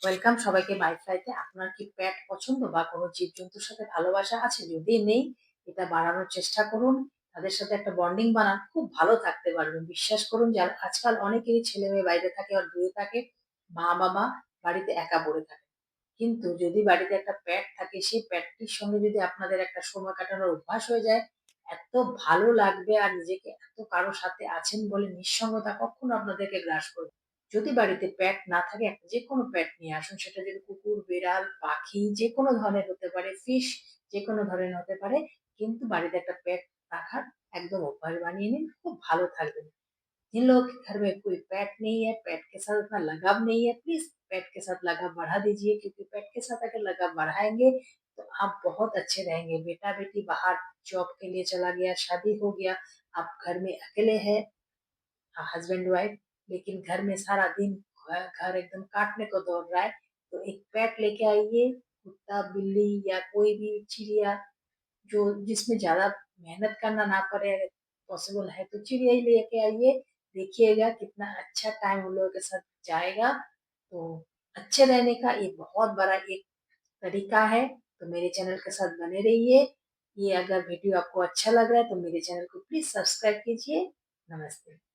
Welcome সবাইকে মাইফ্লাইতে। আপনার কি পেট পছন্দ বা কোনো জীবজন্তুর সাথে ভালোবাসা আছে? যদি নেই, এটা বাড়ানোর চেষ্টা করুন। তাদের সাথে একটা বন্ডিং বানান, খুব ভালো থাকতে পারবেন। বিশ্বাস করুন যে আজকাল অনেকেরই ছেলে-মেয়ে বাইরে থাকে আর দূরে থাকে। মা-বাবা বাড়িতে একা পড়ে থাকে। কিন্তু যদি বাড়িতে একটা পেট থাকে, সেই পেটটির সঙ্গে যদি আপনাদের একটা সময় কাটানোর অভ্যাস হয়ে যায়, এত ভালো লাগবে আর নিজেকে এত কারো সাথে আছেন বলে নিঃসঙ্গতা কখনো আপনাদেরকে গ্রাস করবে না। যদি বাড়িতে পেট না থাকে, একটা যেকোনো পেট নিয়ে আসুন। সেটা যদি কুকুর, বিড়াল, পাখি যেকোনো ধরনের হতে পারে, ফিশ যেকোনো ধরনের হতে পারে। কিন্তু বাড়িতে একটা পেট রাখার একদম অভ্যাস বানিয়ে নিন, খুব ভালো থাকবেন। जिन लोगों के घर में कोई पेट नहीं है, पेट के साथ उतना लगाव नहीं है, प्लीज पेट के साथ लगाव बढ़ा दीजिए, क्योंकि पेट के साथ अगर लगाव बढ़ाएंगे तो आप बहुत अच्छे रहेंगे। बेटा बेटी बाहर जॉब के लिए चला गया, शादी हो गया, आप घर में अकेले हैं, हस्बैंड वाइफ, लेकिन घर में सारा दिन घर एकदम काटने को दौड़ रहा है, तो एक पेट लेके आइए। कुत्ता, बिल्ली या कोई भी चिड़िया जो जिसमें ज़्यादा मेहनत करना ना पड़े, अगर पॉसिबल है तो चिड़िया ही लेके आइए। देखिएगा कितना अच्छा टाइम उन लोगों के साथ जाएगा। तो अच्छे रहने का ये बहुत बड़ा एक तरीका है। तो मेरे चैनल के साथ बने रहिए। ये अगर वीडियो आपको अच्छा लग रहा है तो मेरे चैनल को प्लीज़ सब्सक्राइब कीजिए। नमस्ते।